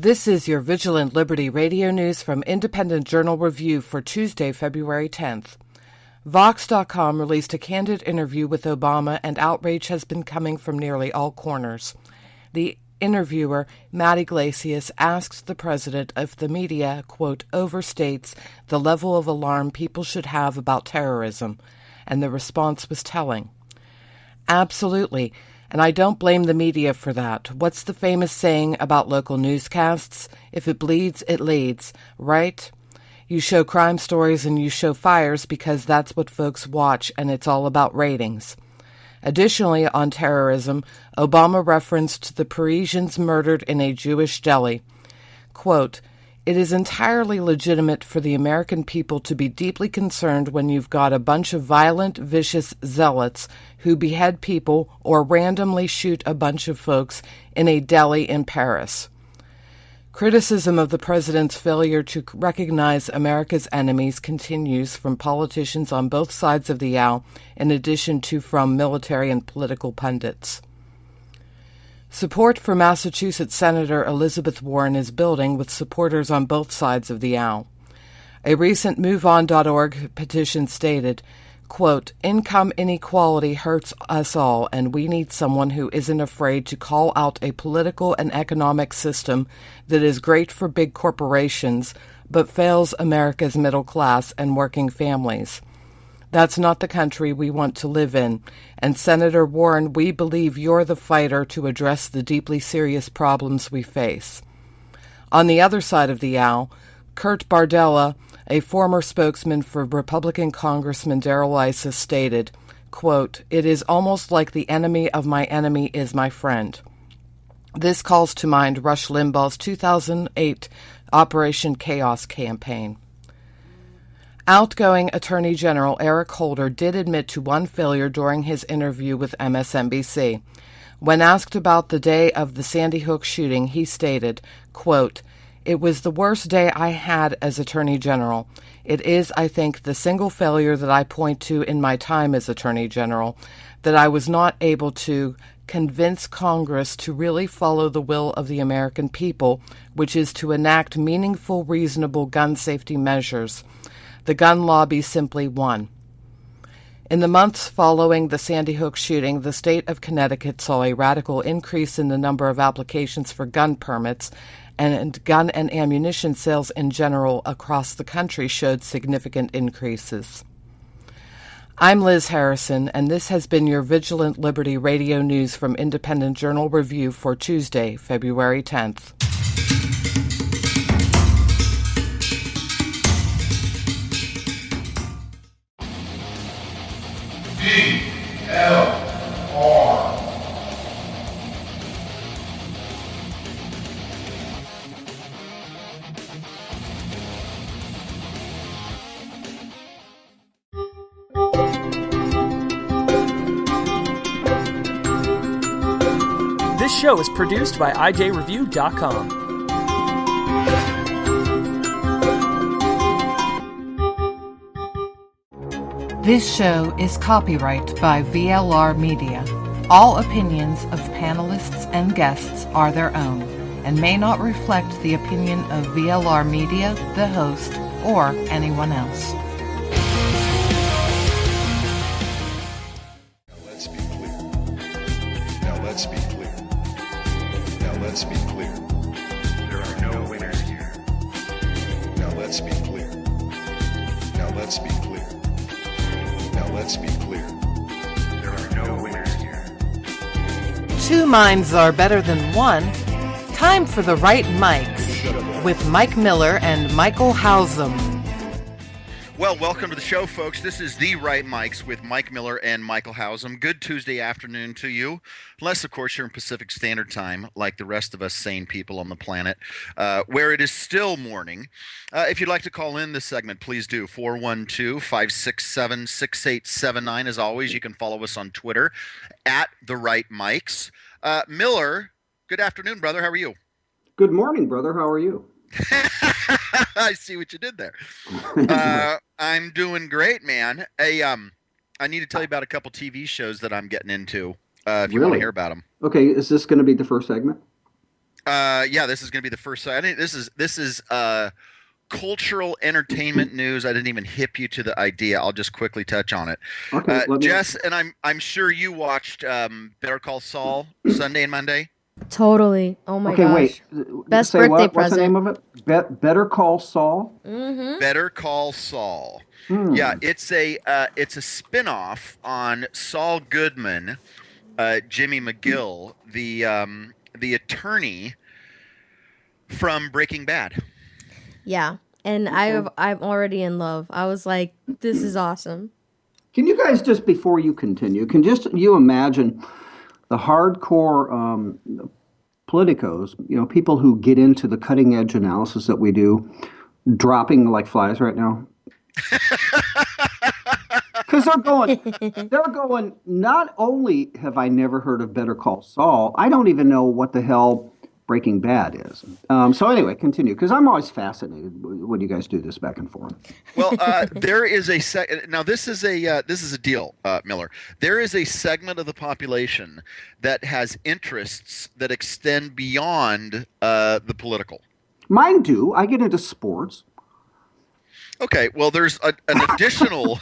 This is your Vigilant Liberty radio news from Independent Journal Review for Tuesday, February 10th. Vox.com released a candid interview with Obama, and outrage has been coming from nearly all corners. The interviewer, Matt Iglesias, asked the president if the media, quote, overstates the level of alarm people should have about terrorism, and the response was telling. Absolutely. And I don't blame the media for that. What's the famous saying about local newscasts? If it bleeds, it leads, right? You show crime stories and you show fires because that's what folks watch, and it's all about ratings. Additionally, on terrorism, Obama referenced the Parisians murdered in a Jewish deli. Quote, it is entirely legitimate for the American people to be deeply concerned when you've got a bunch of violent, vicious zealots who behead people or randomly shoot a bunch of folks in a deli in Paris. Criticism of the president's failure to recognize America's enemies continues from politicians on both sides of the aisle, in addition to from military and political pundits. Support for Massachusetts Senator Elizabeth Warren is building with supporters on both sides of the aisle. A recent MoveOn.org petition stated, quote, income inequality hurts us all, and we need someone who isn't afraid to call out a political and economic system that is great for big corporations but fails America's middle class and working families. That's not the country we want to live in. And Senator Warren, we believe you're the fighter to address the deeply serious problems we face. On the other side of the aisle, Kurt Bardella, a former spokesman for Republican Congressman Darrell Issa, stated, quote, it is almost like the enemy of my enemy is my friend. This calls to mind Rush Limbaugh's 2008 Operation Chaos campaign. Outgoing Attorney General Eric Holder did admit to one failure during his interview with MSNBC. When asked about the day of the Sandy Hook shooting, he stated, quote, it was the worst day I had as Attorney General. It is, I think, the single failure that I point to in my time as Attorney General, that I was not able to convince Congress to really follow the will of the American people, which is to enact meaningful, reasonable gun safety measures. The gun lobby simply won. In the months following the Sandy Hook shooting, the state of Connecticut saw a radical increase in the number of applications for gun permits, and gun and ammunition sales in general across the country showed significant increases. I'm Liz Harrison, and this has been your Vigilant Liberty radio news from Independent Journal Review for Tuesday, February 10th. VLR. This show is produced by IJReview.com. This show is copyright by VLR Media. All opinions of panelists and guests are their own and may not reflect the opinion of VLR Media, the host, or anyone else. Let's be clear. Now let's be clear. Now let's be clear. There are no winners here. Now let's be clear. Now let's be clear. Now let's be clear. There are no winners here. Two minds are better than one. Time for the Right Mics with Mike Miller and Michael Hausum. Well, welcome to the show, folks. This is The Right Mics with Mike Miller and Michael Hausum. Good Tuesday afternoon to you, unless, of course, you're in Pacific Standard Time, like the rest of us sane people on the planet, where it is still morning. If you'd like to call in this segment, please do. 412-567-6879. As always, you can follow us on Twitter, at The Right Mics. Miller, good afternoon, brother. How are you? Good morning, brother. How are you? I see what you did there. I'm doing great, man. I need to tell you about a couple TV shows that I'm getting into, if you want to hear about them. Okay, is this going to be the first segment? Yeah, this is going to be the first. I think this is cultural entertainment news. I didn't even hip you to the idea. I'll just quickly touch on it. Okay, let me. Jess, and I'm sure you watched Better Call Saul Sunday and Monday. Totally. Oh my Okay, gosh. wait. Best Say birthday what? What's the present. name of it? Better Call Saul. Better Call Saul. Hmm. Yeah, it's a spin-off on Saul Goodman, Jimmy McGill, the attorney from Breaking Bad. Yeah. And I'm already in love. I was like, this is awesome. Can you guys just before you continue, can just you imagine the hardcore politicos, people who get into the cutting edge analysis that we do, dropping like flies right now? Because they're going, not only have I never heard of Better Call Saul, I don't even know what the hell Breaking Bad is. So anyway, continue, because I'm always fascinated when you guys do this back and forth. Well, there is a now this is a deal, Miller. There is a segment of the population that has interests that extend beyond the political. Mine do. I get into sports. Okay, well, there's an additional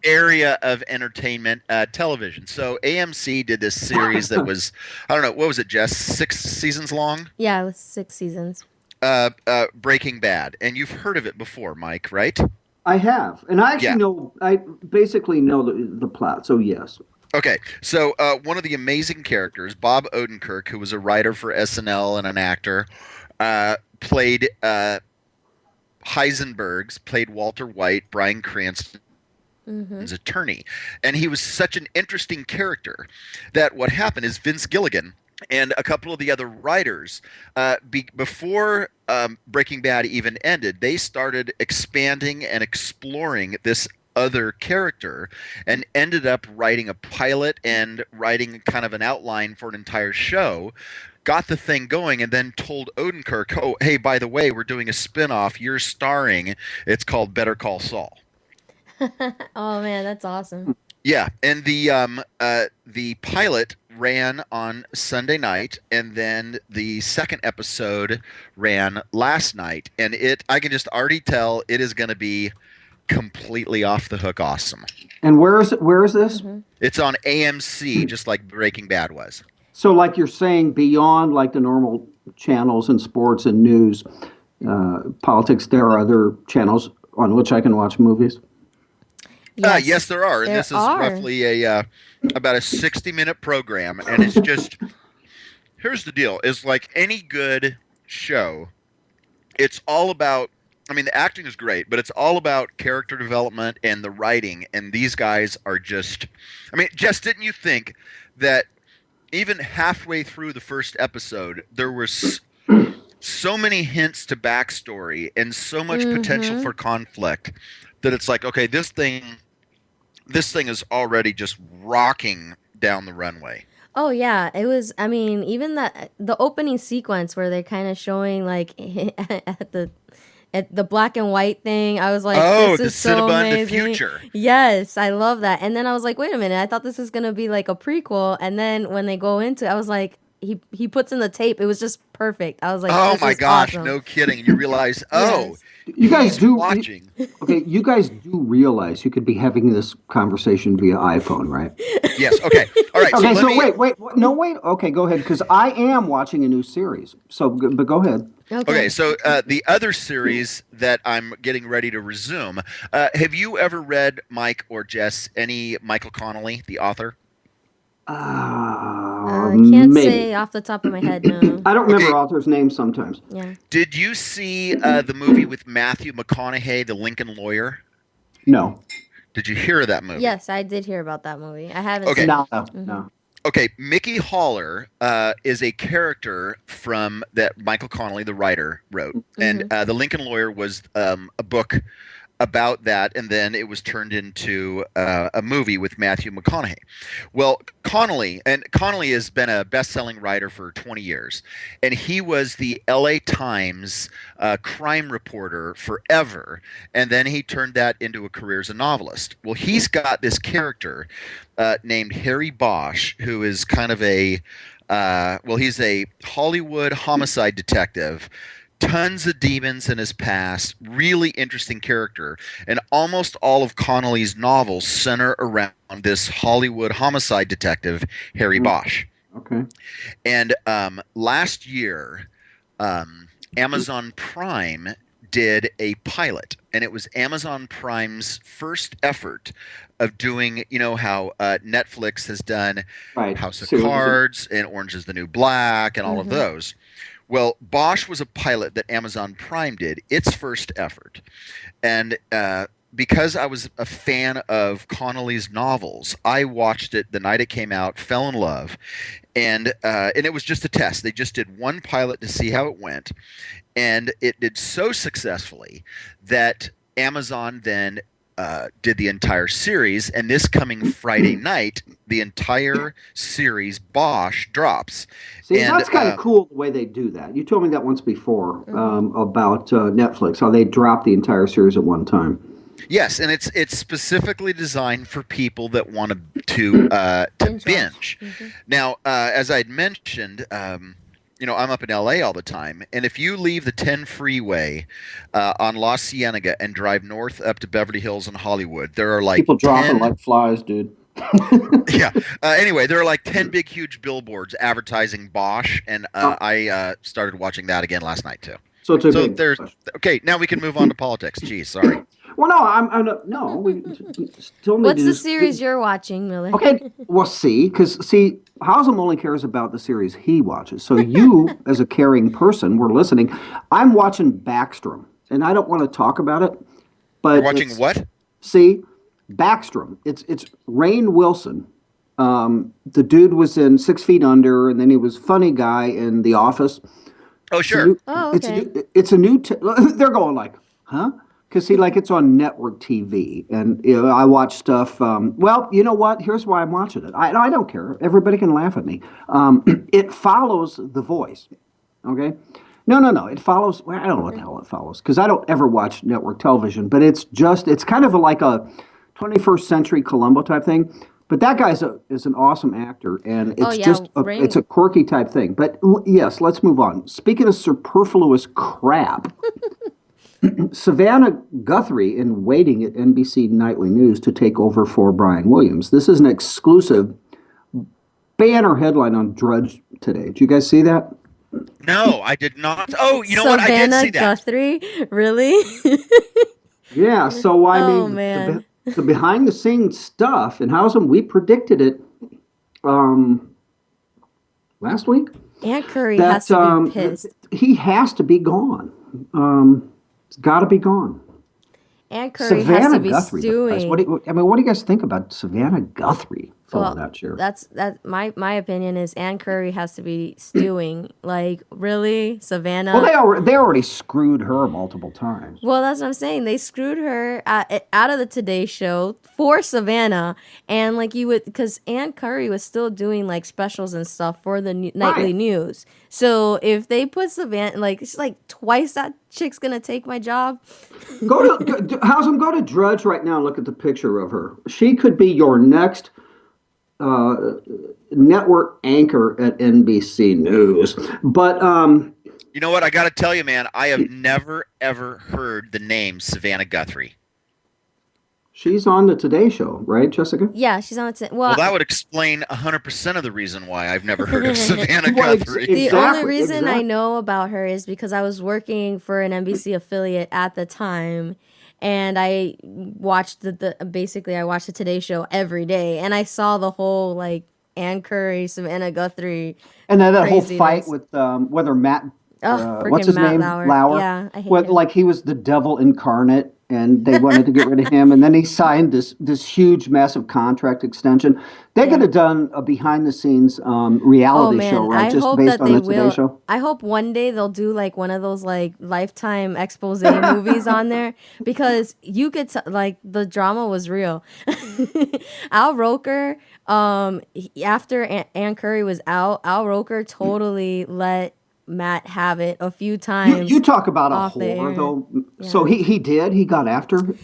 area of entertainment, television. So AMC did this series that was, I don't know, what was it, Jess? 6 seasons long? Yeah, it was 6 seasons. Breaking Bad, and you've heard of it before, Mike, right? I have, and I actually Yeah. know. I basically know the plot. So yes. Okay, so one of the amazing characters, Bob Odenkirk, who was a writer for SNL and an actor, played Heisenberg's, played Walter White, Bryan Cranston's attorney. And he was such an interesting character that what happened is Vince Gilligan and a couple of the other writers, before Breaking Bad even ended, they started expanding and exploring this other character and ended up writing a pilot and writing kind of an outline for an entire show, got the thing going, and then told Odenkirk, oh, hey, by the way, we're doing a spin-off, you're starring, it's called Better Call Saul. Oh man, that's awesome. Yeah, and the pilot ran on Sunday night, and then the second episode ran last night, and I can just already tell it is going to be completely off the hook awesome. And where is it? Where is this? It's on AMC, just like Breaking Bad was. So, like you're saying, beyond like the normal channels and sports and news, politics, there are other channels on which I can watch movies. Yes, there are. And There this is are. roughly about a 60-minute program, and it's just here's the deal: is like any good show, it's all about. I mean, the acting is great, but it's all about character development and the writing. And these guys are just. I mean, Jess, didn't you think that even halfway through the first episode, there was so many hints to backstory and so much potential for conflict that it's like, okay, this thing is already just rocking down the runway. Oh yeah, it was. I mean, even the opening sequence where they're kind of showing like at the black and white thing, I was like, Oh, this the is so Cinnabon, the amazing. future. Yes, I love that. And then I was like, wait a minute, I thought this was gonna be like a prequel. And then when they go into it, I was like, he puts in the tape. It was just perfect. I was like, Oh this my is gosh, awesome. no kidding. You realize, oh, You guys he's do watching. Okay, you guys do realize you could be having this conversation via iPhone, right? Yes. Okay. All right. Okay, so so let me, wait. No, wait. Okay, go ahead, because I am watching a new series. So, but go ahead. Okay, so the other series that I'm getting ready to resume, have you ever read, Mike or Jess, any Michael Connolly, the author? I can't maybe. say off the top of my head, no. I don't remember Okay. authors' names sometimes. Yeah. Did you see the movie with Matthew McConaughey, The Lincoln Lawyer? No. Did you hear of that movie? Yes, I did hear about that movie. I haven't Okay. seen No. it. No. Okay, Mickey Haller is a character from that Michael Connolly, the writer, wrote, and The Lincoln Lawyer was a book about that, and then it was turned into a movie with Matthew McConaughey. Well, Connolly has been a best-selling writer for 20 years, and he was the LA Times crime reporter forever, and then he turned that into a career as a novelist. Well, he's got this character named Harry Bosch, who is kind of he's a Hollywood homicide detective. Tons of demons in his past, really interesting character, and almost all of Connolly's novels center around this Hollywood homicide detective, Harry Bosch. Okay. And last year, Amazon Prime did a pilot, and it was Amazon Prime's first effort of doing, how Netflix has done House of Cards and Orange is the New Black and all of those. Well, Bosch was a pilot that Amazon Prime did, its first effort. And because I was a fan of Connolly's novels, I watched it the night it came out, fell in love, and it was just a test. They just did one pilot to see how it went, and it did so successfully that Amazon then did the entire series, and this coming Friday night, the entire series Bosch drops. See, that's kind of cool the way they do that. You told me that once before about Netflix, how they drop the entire series at one time. Yes, and it's specifically designed for people that want to binge. Now, as I had mentioned, I'm up in LA all the time, and if you leave the 10 freeway on La Cienega and drive north up to Beverly Hills and Hollywood, there are like people dropping like flies, dude. Yeah. Anyway, there are like 10 big, huge billboards advertising Bosch, and I started watching that again last night too. So there's okay. Now we can move on to politics. Geez, sorry. Well, no, we still need. What's the series you're watching, Miller? Okay, well, because Hausum only cares about the series he watches. So you, as a caring person, were listening. I'm watching Backstrom, and I don't want to talk about it, but you're watching what? See, Backstrom. It's Rainn Wilson. The dude was in 6 Feet Under, and then he was funny guy in The Office. Oh, sure. Okay. It's a new. They're going like, huh? Because it's on network TV, and I watch stuff. Well, you know what? Here's why I'm watching it. I don't care. Everybody can laugh at me. It follows The Voice. Okay. No. It follows. Well, I don't know what the hell it follows because I don't ever watch network television. But it's kind of like a 21st century Columbo type thing. But that guy is an awesome actor, and it's it's a quirky type thing. But yes, let's move on. Speaking of superfluous crap. Savannah Guthrie in waiting at NBC Nightly News to take over for Brian Williams. This is an exclusive banner headline on Drudge today. Did you guys see that? No, I did not. Oh, you know what? I did see that. Savannah Guthrie? Really? Yeah, so the behind the scenes stuff, and we predicted it last week. Aunt Curry has to be pissed. He has to be gone. It's got to be gone. Aunt Curry has to be stewing. What do you guys think about Savannah Guthrie filling that chair? That's my opinion is Aunt Curry has to be stewing. Like, really, Savannah? Well, they already screwed her multiple times. Well, that's what I'm saying. They screwed her out of the Today Show for Savannah, and because Aunt Curry was still doing like specials and stuff for the nightly news. So if they put Savannah, she's like twice that chick's gonna take my job. Go to Drudge right now and look at the picture of her. She could be your next network anchor at NBC News. But you know what? I got to tell you, man, I have never ever heard the name Savannah Guthrie. She's on the Today Show, right, Jessica? Yeah, she's on the well, that would explain 100% of the reason why I've never heard of Savannah Guthrie. The only reason I know about her is because I was working for an NBC affiliate at the time, and I watched I watched the Today Show every day, and I saw the whole Ann Curry, Savannah Guthrie, and then that whole fight with whether Matt. What's his name? Lauer. Yeah, I hate him. He was the devil incarnate, and they wanted to get rid of him. And then he signed this huge, massive contract extension. They could have done a behind the scenes reality show, right? I Just hope based that on they the Today will. Show. I hope one day they'll do like one of those like Lifetime expose movies on there, because you could like the drama was real. Al Roker, after Ann Curry was out, Al Roker totally let Matt have it a few times. You talk about a off the whore air. though. So he got after